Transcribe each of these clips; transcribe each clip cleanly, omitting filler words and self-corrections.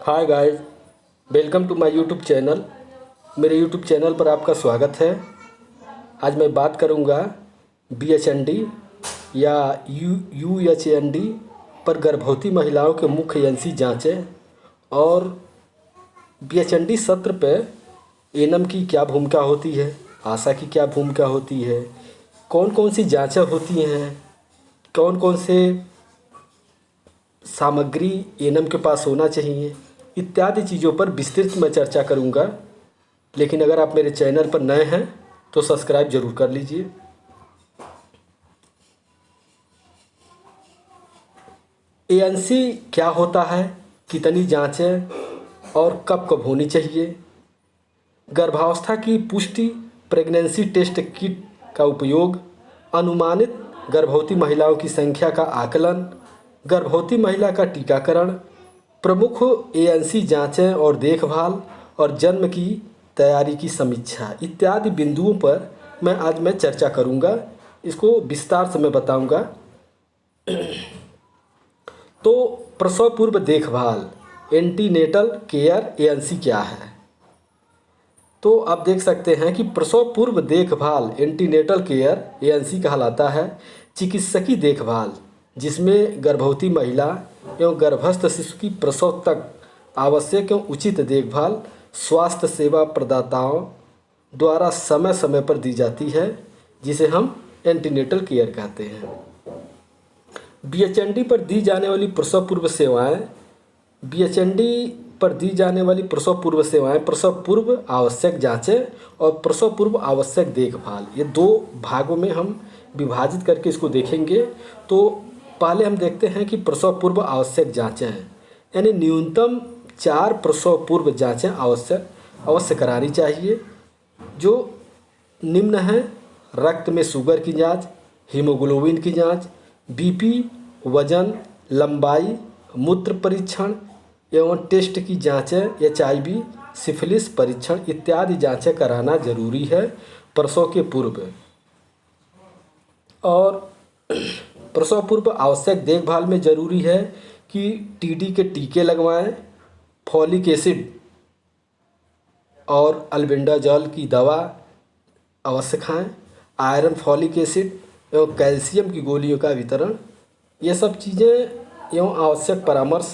Hi guys, welcome to my YouTube channel. मेरे YouTube channel पर आपका स्वागत है। आज मैं बात करूंगा बीएचएनडी या यूएचएनडी पर गर्भवती महिलाओं के मुख्य एएनसी जांचें और बीएचएनडी सत्र पर एएनएम की क्या भूमिका होती है, आशा की क्या भूमिका होती है, कौन कौन सी जांचें होती हैं, कौन कौन से सामग्री एएनएम के पास होना चाहिए, इत्यादि चीज़ों पर विस्तृत मैं चर्चा करूंगा। लेकिन अगर आप मेरे चैनल पर नए हैं तो सब्सक्राइब ज़रूर कर लीजिए। एएनसी क्या होता है, कितनी जांचें और कब कब होनी चाहिए, गर्भावस्था की पुष्टि, प्रेगनेंसी टेस्ट किट का उपयोग, अनुमानित गर्भवती महिलाओं की संख्या का आकलन, गर्भवती महिला का टीकाकरण, प्रमुख एएनसी जांचें और देखभाल और जन्म की तैयारी की समीक्षा इत्यादि बिंदुओं पर मैं चर्चा करूंगा। इसको विस्तार से मैं बताऊंगा। तो प्रसव पूर्व देखभाल, एंटीनेटल केयर एएनसी क्या है? तो आप देख सकते हैं कि प्रसव पूर्व देखभाल एंटीनेटल केयर एएनसी कहलाता है चिकित्सकीय देखभाल जिसमें गर्भवती महिला एवं गर्भस्थ शिशु की प्रसव तक आवश्यक एवं उचित देखभाल स्वास्थ्य सेवा प्रदाताओं द्वारा समय समय पर दी जाती है, जिसे हम एंटीनेटल केयर कहते हैं। बीएचएनडी पर दी जाने वाली प्रसव पूर्व सेवाएं, बीएचएनडी पर दी जाने वाली प्रसव पूर्व सेवाएं, प्रसव पूर्व आवश्यक जांचें और प्रसव पूर्व आवश्यक देखभाल, ये दो भागों में हम विभाजित करके इसको देखेंगे। तो पहले हम देखते हैं कि प्रसव पूर्व आवश्यक जांचें हैं, यानी न्यूनतम 4 प्रसव पूर्व जांचें अवश्य करानी चाहिए, जो निम्न हैं: रक्त में शुगर की जांच, हीमोग्लोबिन की जांच, बीपी, वजन, लंबाई, मूत्र परीक्षण एवं टेस्ट की जांचें, एचआईवी, सिफिलिस परीक्षण इत्यादि जांचें कराना जरूरी है प्रसव के पूर्व। और प्रसव पूर्व आवश्यक देखभाल में ज़रूरी है कि टीडी के टीके लगवाएं, फॉलिक एसिड और अल्बेंडाजॉल की दवा अवश्य खाएं, आयरन, फॉलिक एसिड एवं कैल्शियम की गोलियों का वितरण, ये सब चीज़ें एवं आवश्यक परामर्श,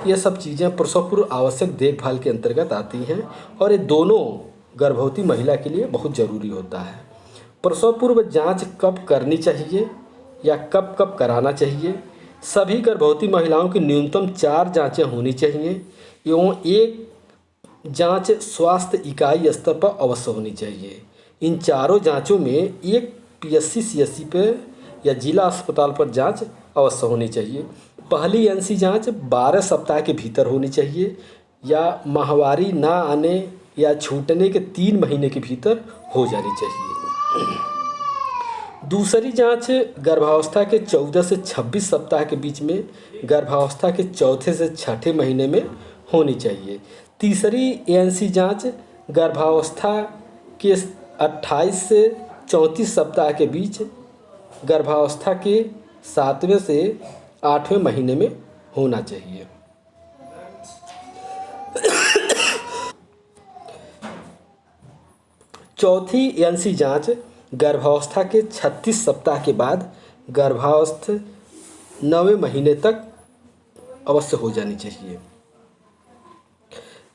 ये सब चीज़ें प्रसव पूर्व आवश्यक देखभाल के अंतर्गत आती हैं और ये दोनों गर्भवती महिला के लिए बहुत ज़रूरी होता है। प्रसव पूर्व जांच कब करनी चाहिए या कब कब कराना चाहिए? सभी गर्भवती महिलाओं की न्यूनतम 4 जांचें होनी चाहिए एवं एक जांच स्वास्थ्य इकाई स्तर पर अवश्य होनी चाहिए। इन चारों जांचों में एक पीएचसी सीएचसी पे या जिला अस्पताल पर जांच अवश्य होनी चाहिए। पहली एएनसी जांच 12 सप्ताह के भीतर होनी चाहिए या माहवारी ना आने या छूटने के 3 महीने के भीतर हो जानी चाहिए। दूसरी जांच गर्भावस्था के 14 से 26 सप्ताह के बीच में, गर्भावस्था के चौथे से छठे महीने में होनी चाहिए। तीसरी एएनसी जांच गर्भावस्था के 28 से 34 सप्ताह के बीच, गर्भावस्था के 7वें से 8वें महीने में होना चाहिए। चौथी एएनसी जांच गर्भावस्था के 36 सप्ताह के बाद गर्भावस्थ 9वें महीने तक अवश्य हो जानी चाहिए।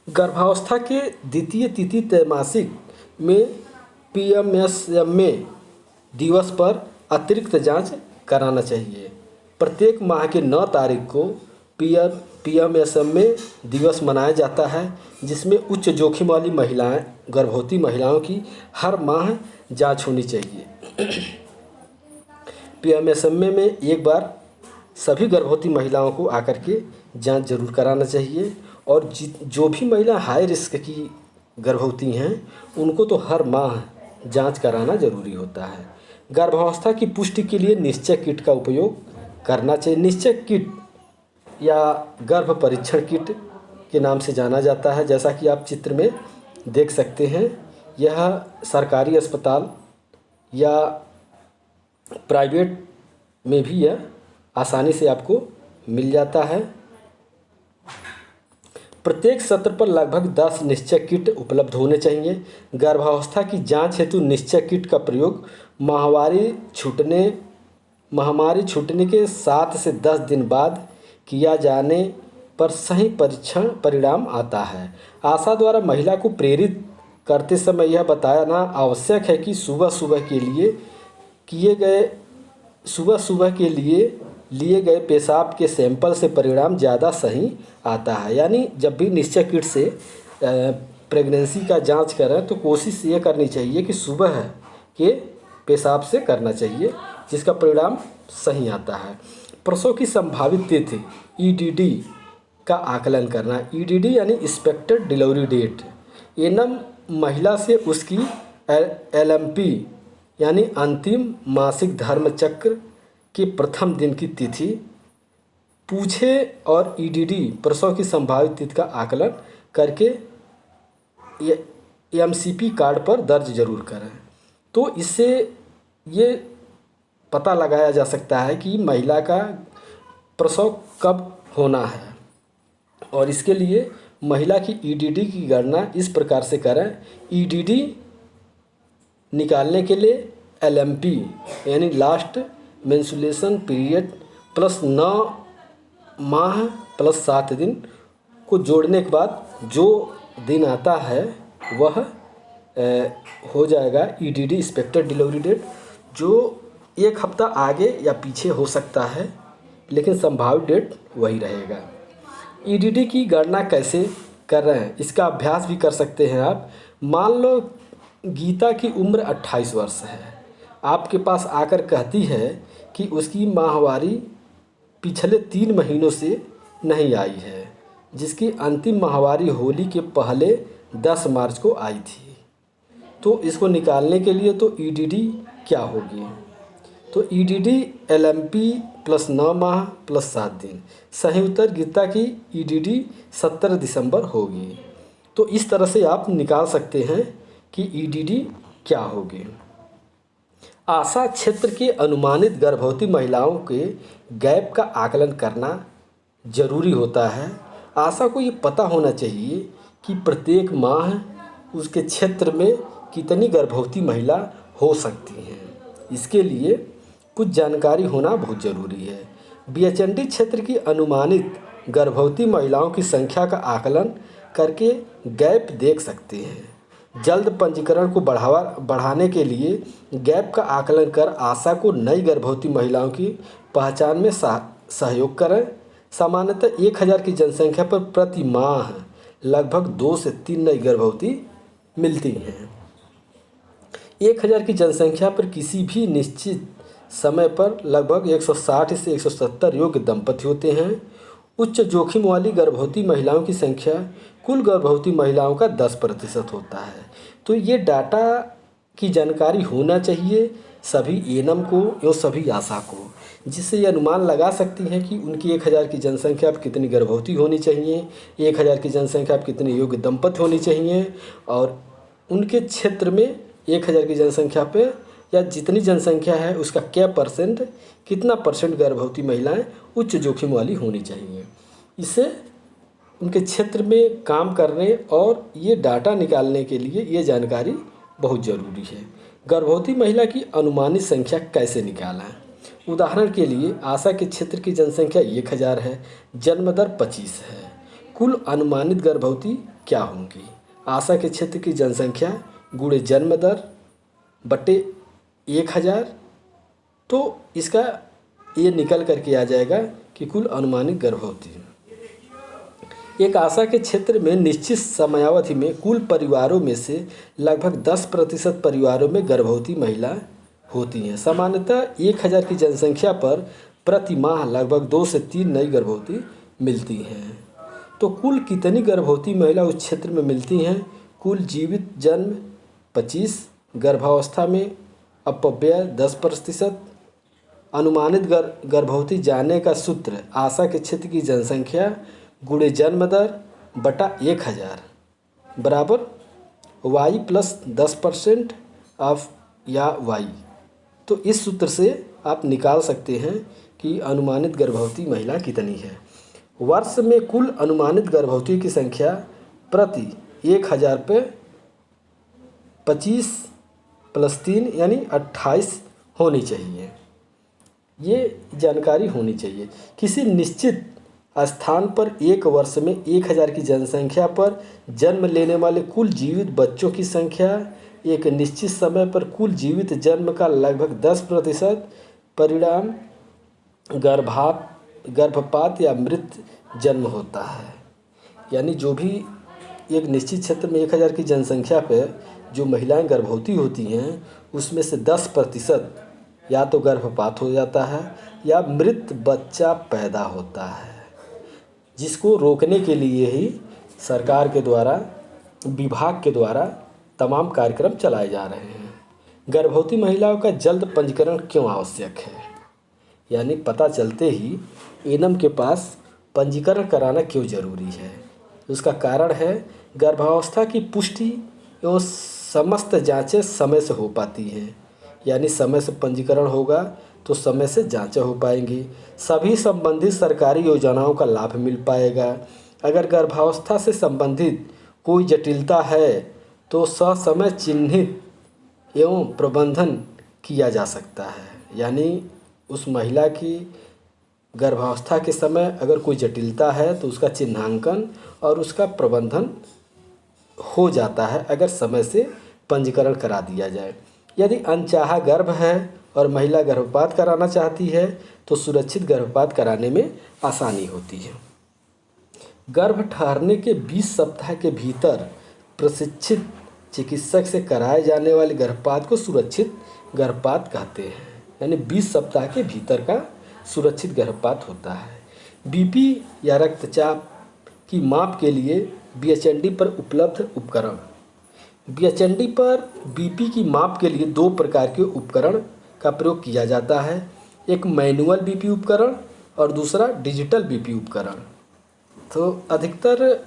गर्भावस्था के द्वितीय तृतीय त्रैमासिक में पीएमएसएमए दिवस पर अतिरिक्त जांच कराना चाहिए। प्रत्येक माह के 9 तारीख को पीएमएसएमए दिवस मनाया जाता है, जिसमें उच्च जोखिम वाली महिलाएं, गर्भवती महिलाओं की हर माह जांच होनी चाहिए। पीएमएसएमए में एक बार सभी गर्भवती महिलाओं को आकर के जांच जरूर कराना चाहिए और जो भी महिला हाई रिस्क की गर्भवती हैं उनको तो हर माह जांच कराना जरूरी होता है। गर्भावस्था की पुष्टि के लिए निश्चय किट का उपयोग करना चाहिए। निश्चय किट या गर्भ परीक्षण किट के नाम से जाना जाता है, जैसा कि आप चित्र में देख सकते हैं। यह सरकारी अस्पताल या प्राइवेट में भी यह आसानी से आपको मिल जाता है। प्रत्येक सत्र पर लगभग 10 निश्चय किट उपलब्ध होने चाहिए। गर्भावस्था की जांच हेतु निश्चय किट का प्रयोग महामारी छूटने के 7 से 10 दिन बाद किया जाने पर सही परीक्षण परिणाम आता है। आशा द्वारा महिला को प्रेरित करते समय यह बताना आवश्यक है कि सुबह सुबह के लिए गए पेशाब के सैंपल से परिणाम ज़्यादा सही आता है। यानी जब भी निश्चय किट से प्रेगनेंसी का जांच करें तो कोशिश ये करनी चाहिए कि सुबह के पेशाब से करना चाहिए, जिसका परिणाम सही आता है। प्रसव की संभावित तिथि ईडीडी का आकलन करना। ईडीडी यानी एक्सपेक्टेड डिलीवरी डेट। एनम महिला से उसकी एलएमपी यानी अंतिम मासिक धर्म चक्र के प्रथम दिन की तिथि पूछे और ईडीडी प्रसव की संभावित तिथि का आकलन करके एमसीपी कार्ड पर दर्ज जरूर करें। तो इससे ये पता लगाया जा सकता है कि महिला का प्रसव कब होना है। और इसके लिए महिला की ईडीडी की गणना इस प्रकार से करें। ईडीडी निकालने के लिए एलएमपी यानी लास्ट मेंस्ट्रुएशन पीरियड प्लस 9 माह प्लस 7 दिन को जोड़ने के बाद जो दिन आता है वह हो जाएगा ईडीडी एक्सपेक्टेड डिलीवरी डेट, जो 1 हफ्ता आगे या पीछे हो सकता है, लेकिन संभावित डेट वही रहेगा। ईडीडी की गणना कैसे कर रहे हैं इसका अभ्यास भी कर सकते हैं आप। मान लो गीता की उम्र 28 वर्ष है, आपके पास आकर कहती है कि उसकी माहवारी पिछले 3 महीनों से नहीं आई है, जिसकी अंतिम माहवारी होली के पहले 10 मार्च को आई थी। तो इसको निकालने के लिए तो ईडीडी क्या होगी, तो ईडीडी एलएमपी प्लस 9 माह प्लस 7 दिन। सही उत्तर गीता की ईडीडी 17 दिसंबर होगी। तो इस तरह से आप निकाल सकते हैं कि ईडीडी क्या होगी। आशा क्षेत्र के अनुमानित गर्भवती महिलाओं के गैप का आकलन करना जरूरी होता है। आशा को ये पता होना चाहिए कि प्रत्येक माह उसके क्षेत्र में कितनी गर्भवती महिला हो सकती हैं। इसके लिए कुछ जानकारी होना बहुत ज़रूरी है। बीएचएनडी क्षेत्र की अनुमानित गर्भवती महिलाओं की संख्या का आकलन करके गैप देख सकते हैं। जल्द पंजीकरण को बढ़ाने के लिए गैप का आकलन कर आशा को नई गर्भवती महिलाओं की पहचान में सहयोग करें। सामान्यतः 1000 की जनसंख्या पर प्रति माह लगभग 2 से 3 नई गर्भवती मिलती हैं। 1000 की जनसंख्या पर किसी भी निश्चित समय पर लगभग 160 से 170 योग्य दंपति होते हैं। उच्च जोखिम वाली गर्भवती महिलाओं की संख्या कुल गर्भवती महिलाओं का 10% होता है। तो ये डाटा की जानकारी होना चाहिए सभी एनम को एवं सभी आशा को, जिससे ये अनुमान लगा सकती हैं कि उनकी 1000 की जनसंख्या पर कितनी गर्भवती होनी चाहिए, 1000 की जनसंख्या पर कितने योग्य दंपति होनी चाहिए, और उनके क्षेत्र में 1000 की जनसंख्या पे या जितनी जनसंख्या है उसका कितना परसेंट गर्भवती महिलाएं उच्च जोखिम वाली होनी चाहिए। इससे उनके क्षेत्र में काम करने और ये डाटा निकालने के लिए ये जानकारी बहुत ज़रूरी है। गर्भवती महिला की अनुमानित संख्या कैसे निकालें। उदाहरण के लिए आशा के क्षेत्र की जनसंख्या 1000 है, जन्म दर 25 है। कुल अनुमानित गर्भवती क्या होंगी। आशा के क्षेत्र की जनसंख्या गुणे जन्म दर बटे 1000, तो इसका ये निकल करके आ जाएगा कि कुल अनुमानित गर्भवती। एक आशा के क्षेत्र में निश्चित समयावधि में कुल परिवारों में से लगभग 10% परिवारों में गर्भवती महिला होती हैं। सामान्यतः 1000 की जनसंख्या पर प्रति माह लगभग 2 से 3 नई गर्भवती मिलती हैं। तो कुल कितनी गर्भवती महिला उस क्षेत्र में मिलती हैं। कुल जीवित जन्म 25, गर्भावस्था में अपव्यय 10%। अनुमानित गर्भवती जानने का सूत्र आशा के क्षेत्र की जनसंख्या गुणे जन्म दर बटा 1000 बराबर y प्लस 10% ऑफ या y। तो इस सूत्र से आप निकाल सकते हैं कि अनुमानित गर्भवती महिला कितनी है। वर्ष में कुल अनुमानित गर्भवती की संख्या प्रति 1000 पे 25 + 3 यानी 28 होनी चाहिए। ये जानकारी होनी चाहिए। किसी निश्चित स्थान पर एक वर्ष में 1000 की जनसंख्या पर जन्म लेने वाले कुल जीवित बच्चों की संख्या एक निश्चित समय पर कुल जीवित जन्म का लगभग 10% परिणाम गर्भपात या मृत जन्म होता है। यानी जो भी एक निश्चित क्षेत्र में 1000 की जनसंख्या पे जो महिलाएं गर्भवती होती हैं उसमें से 10% या तो गर्भपात हो जाता है या मृत बच्चा पैदा होता है, जिसको रोकने के लिए ही सरकार के द्वारा, विभाग के द्वारा तमाम कार्यक्रम चलाए जा रहे हैं। गर्भवती महिलाओं का जल्द पंजीकरण क्यों आवश्यक है? यानी पता चलते ही एनम के पास पंजीकरण कराना क्यों ज़रूरी है? उसका कारण है गर्भावस्था की पुष्टि एवं समस्त जांचें समय से हो पाती हैं। यानी समय से पंजीकरण होगा तो समय से जांचें हो पाएंगी, सभी संबंधित सरकारी योजनाओं का लाभ मिल पाएगा। अगर गर्भावस्था से संबंधित कोई जटिलता है तो ससमय चिन्हित एवं प्रबंधन किया जा सकता है। यानी उस महिला की गर्भावस्था के समय अगर कोई जटिलता है तो उसका चिन्हांकन और उसका प्रबंधन हो जाता है अगर समय से पंजीकरण करा दिया जाए। यदि अनचाहा गर्भ है और महिला गर्भपात कराना चाहती है तो सुरक्षित गर्भपात कराने में आसानी होती है। गर्भ ठहरने के 20 सप्ताह के भीतर प्रशिक्षित चिकित्सक से कराए जाने वाले गर्भपात को सुरक्षित गर्भपात कहते हैं। यानी 20 सप्ताह के भीतर का सुरक्षित गर्भपात होता है। बीपी या रक्तचाप की माप के लिए बीएचएनडी पर उपलब्ध उपकरण। बीएचएनडी पर बीपी की माप के लिए 2 प्रकार के उपकरण का प्रयोग किया जाता है, एक मैनुअल बीपी उपकरण और दूसरा डिजिटल बीपी उपकरण। तो अधिकतर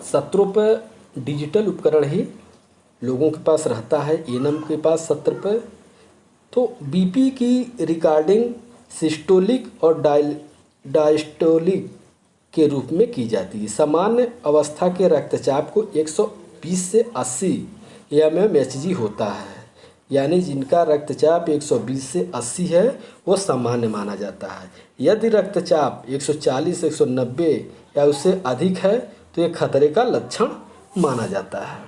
सत्रों पर डिजिटल उपकरण ही लोगों के पास रहता है, एनम के पास सत्र पर। तो बीपी की रिकॉर्डिंग सिस्टोलिक और डायस्टोलिक के रूप में की जाती है। सामान्य अवस्था के रक्तचाप को 120 से 80 mmHg होता है। यानी जिनका रक्तचाप 120 से 80 है वो सामान्य माना जाता है। यदि रक्तचाप 140 से 190 या उससे अधिक है तो ये खतरे का लक्षण माना जाता है।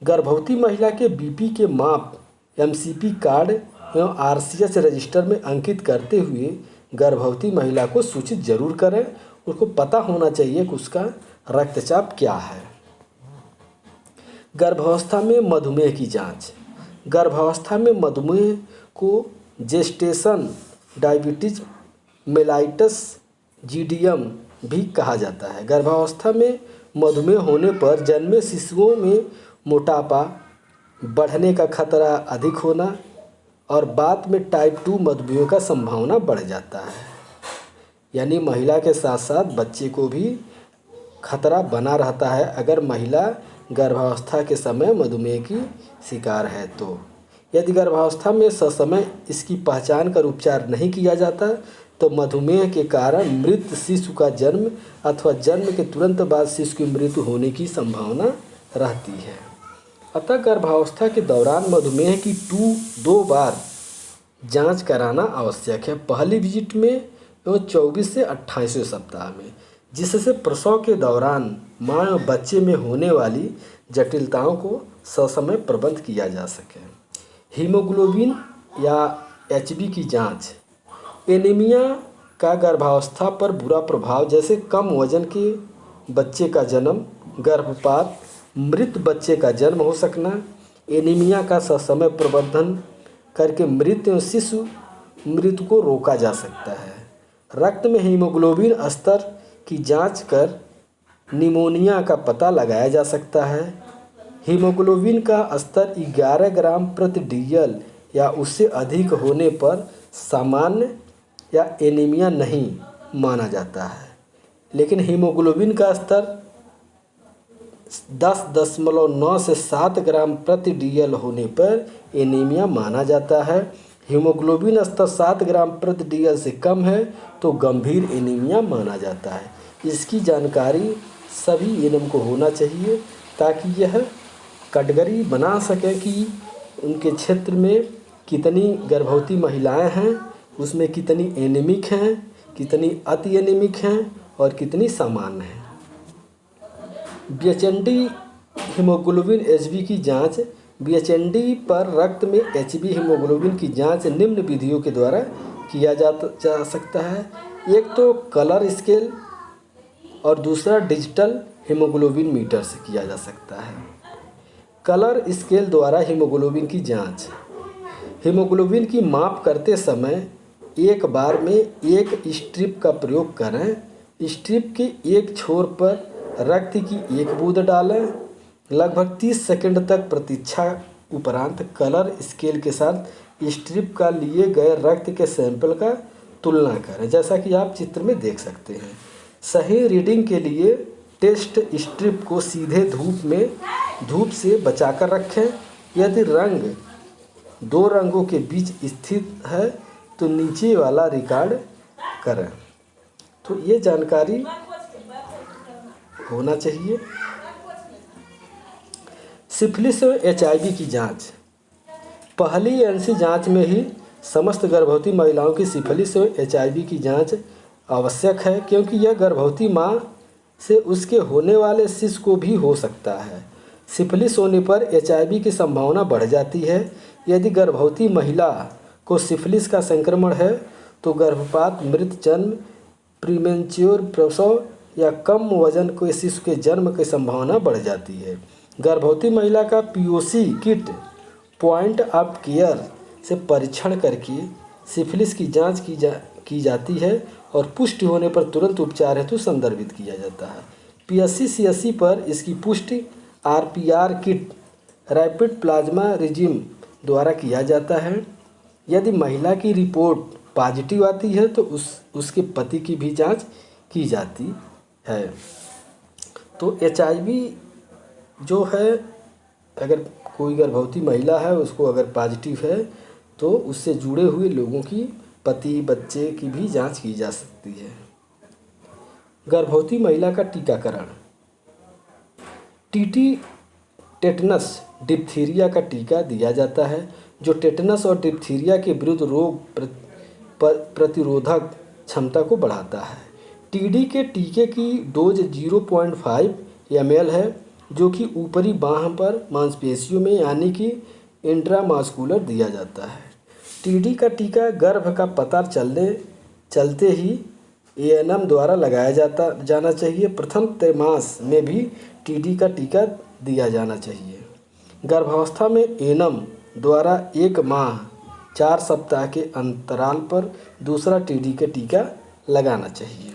गर्भवती महिला के बीपी के माप एमसीपी कार्ड एवं आरसीएच रजिस्टर में अंकित करते हुए गर्भवती महिला को सूचित जरूर करें। उसको पता होना चाहिए कि उसका रक्तचाप क्या है। गर्भावस्था में मधुमेह की जांच। गर्भावस्था में मधुमेह को जेस्टेशन डायबिटीज मेलाइटस जीडीएम भी कहा जाता है। गर्भावस्था में मधुमेह होने पर जन्मे शिशुओं में मोटापा बढ़ने का खतरा अधिक होना और बाद में टाइप 2 मधुमेह का संभावना बढ़ जाता है। यानी महिला के साथ साथ बच्चे को भी खतरा बना रहता है अगर महिला गर्भावस्था के समय मधुमेह की शिकार है तो। यदि गर्भावस्था में ससमय इसकी पहचान कर उपचार नहीं किया जाता तो मधुमेह के कारण मृत शिशु का जन्म अथवा जन्म के तुरंत बाद शिशु की मृत्यु होने की संभावना रहती है। अतः गर्भावस्था के दौरान मधुमेह की 2 बार जांच कराना आवश्यक है। पहली विजिट में एवं 24 से 28वें सप्ताह में, जिससे प्रसव के दौरान माँ और बच्चे में होने वाली जटिलताओं को ससमय प्रबंध किया जा सके। हीमोग्लोबिन या एचबी की जांच। एनीमिया का गर्भावस्था पर बुरा प्रभाव जैसे कम वजन के बच्चे का जन्म, गर्भपात, मृत बच्चे का जन्म हो सकना। एनीमिया का ससमय प्रबंधन करके मृत शिशु मृत्यु को रोका जा सकता है। रक्त में हीमोग्लोबिन स्तर की जांच कर निमोनिया का पता लगाया जा सकता है। हीमोग्लोबिन का स्तर 11 ग्राम प्रति डीएल या उससे अधिक होने पर सामान्य या एनीमिया नहीं माना जाता है, लेकिन हीमोग्लोबिन का स्तर 10.9 से 7 ग्राम प्रति डीएल होने पर एनीमिया माना जाता है। हीमोग्लोबिन स्तर 7 ग्राम प्रति DL से कम है तो गंभीर एनीमिया माना जाता है। इसकी जानकारी सभी एनएम को होना चाहिए ताकि यह कैटेगरी बना सके कि उनके क्षेत्र में कितनी गर्भवती महिलाएं हैं, उसमें कितनी एनीमिक हैं, कितनी अति एनीमिक हैं और कितनी सामान्य हैं। BHND हीमोग्लोबिन HB की जांच। BHND पर रक्त में HB हीमोग्लोबिन की जांच निम्न विधियों के द्वारा किया जा सकता है। एक तो कलर स्केल और दूसरा डिजिटल हीमोग्लोबिन मीटर से किया जा सकता है। कलर स्केल द्वारा हीमोग्लोबिन की जांच। हीमोग्लोबिन की माप करते समय एक बार में एक स्ट्रिप का प्रयोग करें। स्ट्रिप के एक छोर पर रक्त की एक बूंद डालें। लगभग 30 सेकंड तक प्रतीक्षा उपरांत कलर स्केल के साथ स्ट्रिप का लिए गए रक्त के सैंपल का तुलना करें, जैसा कि आप चित्र में देख सकते हैं। सही रीडिंग के लिए टेस्ट स्ट्रिप को सीधे धूप से बचाकर रखें। यदि रंग दो रंगों के बीच स्थित है तो नीचे वाला रिकॉर्ड करें। तो ये जानकारी होना चाहिए। सिफिलिस और HIV की जांच। पहली एनसी जांच में ही समस्त गर्भवती महिलाओं की सिफिलिस और HIV की जांच आवश्यक है, क्योंकि यह गर्भवती मां से उसके होने वाले शिशु को भी हो सकता है। सिफिलिस होने पर HIV की संभावना बढ़ जाती है। यदि गर्भवती महिला को सिफिलिस का संक्रमण है तो गर्भपात, मृत जन्म, प्रीमेच्योर प्रसव या कम वजन के शिशु के जन्म की संभावना बढ़ जाती है। गर्भवती महिला का POC kit point of care से परीक्षण करके सिफिलिस की जांच की जाती है और पुष्टि होने पर तुरंत उपचार हेतु संदर्भित किया जाता है। PSC-CSC पर इसकी पुष्टि RPR kit rapid plasma regime द्वारा किया जाता है। यदि महिला की रिपोर्ट पॉजिटिव आती है तो उसके पति की भी जांच की जाती है। तो HIV जो है, अगर कोई गर्भवती महिला है उसको अगर पॉजिटिव है तो उससे जुड़े हुए लोगों की, पति बच्चे की भी जांच की जा सकती है। गर्भवती महिला का टीकाकरण। TT टेटनस डिप्थीरिया का टीका दिया जाता है, जो टेटनस और डिप्थीरिया के विरुद्ध रोग प्रतिरोधक क्षमता को बढ़ाता है। TD के टीके की डोज 0.5 ml है, जो कि ऊपरी बाह पर मांसपेशियों में यानी कि इंट्रामास्कुलर दिया जाता है। TD का टीका गर्भ का पता चलते ही ANM द्वारा लगाया जाना चाहिए। प्रथम त्रैमास में भी TD का टीका दिया जाना चाहिए। गर्भावस्था में ANM द्वारा 1 माह 4 सप्ताह के अंतराल पर दूसरा TD का टीका लगाना चाहिए।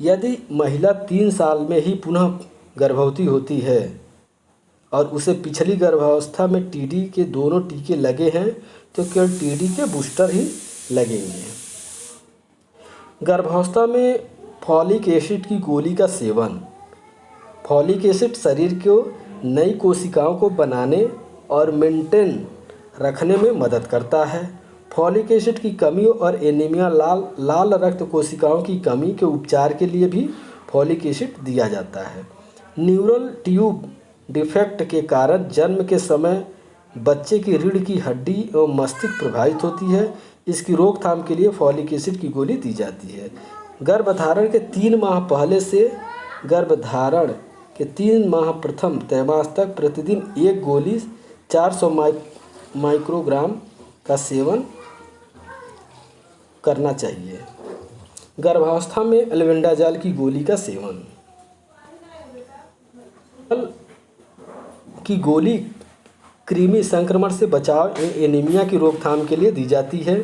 यदि महिला 3 साल में ही पुनः गर्भवती होती है और उसे पिछली गर्भावस्था में TD के दोनों टीके लगे हैं तो केवल TD के बूस्टर ही लगेंगे। गर्भावस्था में फॉलिक एसिड की गोली का सेवन। फॉलिक एसिड शरीर को नई कोशिकाओं को बनाने और मेंटेन रखने में मदद करता है। फॉलिक एसिड की कमी और एनीमिया, लाल रक्त कोशिकाओं की कमी के उपचार के लिए भी फॉलिक एसिड दिया जाता है। न्यूरल ट्यूब डिफेक्ट के कारण जन्म के समय बच्चे की रीढ़ की हड्डी एवं मस्तिष्क प्रभावित होती है। इसकी रोकथाम के लिए फॉलिक एसिड की गोली दी जाती है। गर्भधारण के 3 माह पहले से गर्भधारण के 3 माह प्रथम त्रैमास तक प्रतिदिन 1 गोली 400 माइक्रोग्राम का सेवन करना चाहिए। गर्भावस्था में एल्बेंडाजॉल की गोली का सेवन। की गोली कृमि संक्रमण से बचाव एनीमिया की रोकथाम के लिए दी जाती है।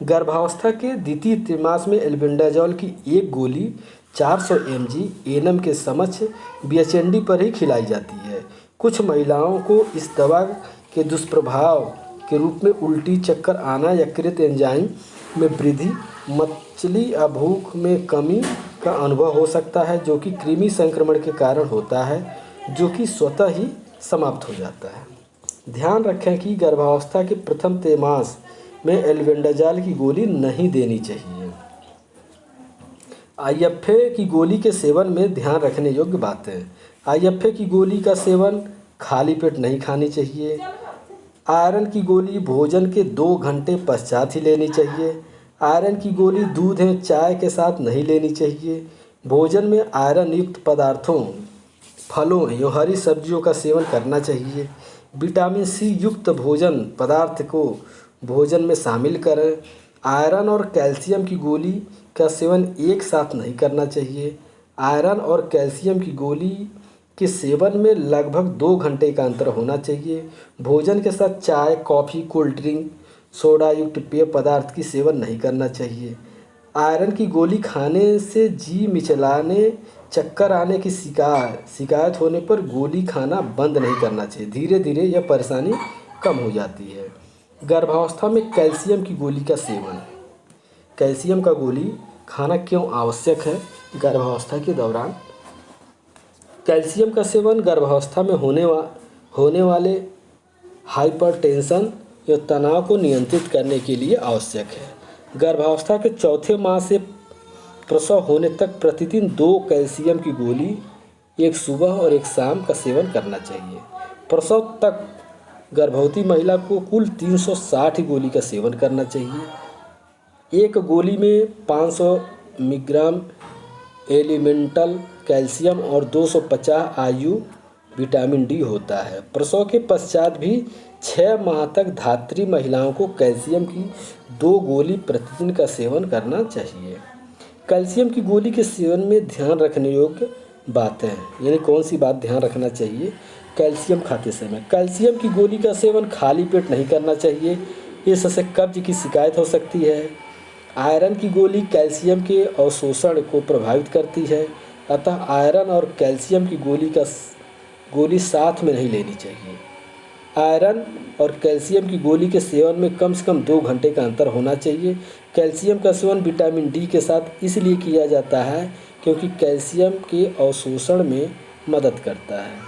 गर्भावस्था के द्वितीय त्रैमास में एल्बेंडाजॉल की 1 गोली 400 mg ANM के समक्ष BHND पर ही खिलाई जाती है। कुछ महिलाओं को इस दवा के दुष्प्रभाव के रूप में उल्टी, चक्कर आना, यकृत एंजाइम में वृद्धि, मछली या भूख में कमी का अनुभव हो सकता है, जो कि कृमि संक्रमण के कारण होता है, जो कि स्वतः ही समाप्त हो जाता है। ध्यान रखें कि गर्भावस्था के प्रथम त्रैमास में एल्बेंडाजॉल की गोली नहीं देनी चाहिए। IFA की गोली के सेवन में ध्यान रखने योग्य बातें। IFA की गोली का सेवन खाली पेट नहीं खानी चाहिए। आयरन की गोली भोजन के 2 घंटे पश्चात ही लेनी चाहिए। आयरन की गोली दूध या चाय के साथ नहीं लेनी चाहिए। भोजन में आयरन युक्त पदार्थों, फलों या हरी सब्जियों का सेवन करना चाहिए। विटामिन C युक्त भोजन पदार्थ को भोजन में शामिल करें। आयरन और कैल्शियम की गोली का सेवन एक साथ नहीं करना चाहिए। आयरन और कैल्शियम की गोली के सेवन में लगभग 2 घंटे का अंतर होना चाहिए। भोजन के साथ चाय, कॉफ़ी, कोल्ड ड्रिंक, सोडा युक्त पेय पदार्थ की सेवन नहीं करना चाहिए। आयरन की गोली खाने से जी मिचलाने, चक्कर आने की शिकायत होने पर गोली खाना बंद नहीं करना चाहिए। धीरे धीरे यह परेशानी कम हो जाती है। गर्भावस्था में कैल्शियम की गोली का सेवन। कैल्शियम का गोली खाना क्यों आवश्यक है गर्भावस्था के दौरान? कैल्शियम का सेवन गर्भावस्था में होने वाले हाइपरटेंशन या तनाव को नियंत्रित करने के लिए आवश्यक है। गर्भावस्था के चौथे माह से प्रसव होने तक प्रतिदिन 2 कैल्शियम की गोली, एक सुबह और एक शाम का सेवन करना चाहिए। प्रसव तक गर्भवती महिला को कुल 360 गोली का सेवन करना चाहिए। एक गोली में 500 मिलीग्राम एलिमेंटल कैल्शियम और 250 IU विटामिन D होता है। प्रसव के पश्चात भी 6 माह तक धात्री महिलाओं को कैल्शियम की 2 गोली प्रतिदिन का सेवन करना चाहिए। कैल्शियम की गोली के सेवन में ध्यान रखने योग्य बातें, यानी कौन सी बात ध्यान रखना चाहिए कैल्शियम खाते समय? कैल्शियम की गोली का सेवन खाली पेट नहीं करना चाहिए, इससे कब्ज की शिकायत हो सकती है। आयरन की गोली कैल्शियम के अवशोषण को प्रभावित करती है, अतः आयरन और कैल्शियम की गोली साथ में नहीं लेनी चाहिए। आयरन और कैल्शियम की गोली के सेवन में कम से कम 2 घंटे का अंतर होना चाहिए। कैल्शियम का सेवन विटामिन D के साथ इसलिए किया जाता है क्योंकि कैल्शियम के अवशोषण में मदद करता है।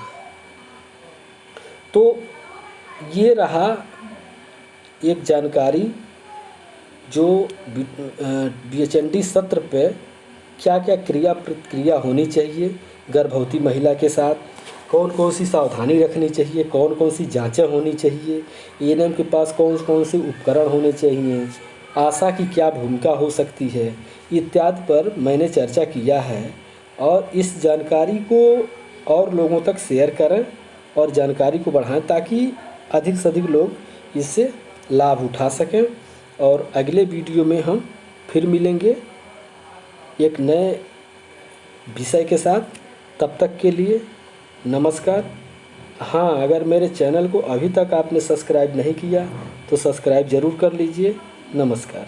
तो ये रहा एक जानकारी जो BHND सत्र पे क्या क्या क्रिया प्रतिक्रिया होनी चाहिए, गर्भवती महिला के साथ कौन कौन सी सावधानी रखनी चाहिए, कौन कौन सी जांचें होनी चाहिए, ANM के पास कौन कौन से उपकरण होने चाहिए, आशा की क्या भूमिका हो सकती है, इत्यादि पर मैंने चर्चा किया है। और इस जानकारी को और लोगों तक शेयर करें और जानकारी को बढ़ाएं ताकि अधिक से अधिक लोग इससे लाभ उठा सकें। और अगले वीडियो में हम फिर मिलेंगे एक नए विषय के साथ। तब तक के लिए नमस्कार। हाँ, अगर मेरे चैनल को अभी तक आपने सब्सक्राइब नहीं किया तो सब्सक्राइब ज़रूर कर लीजिए। नमस्कार।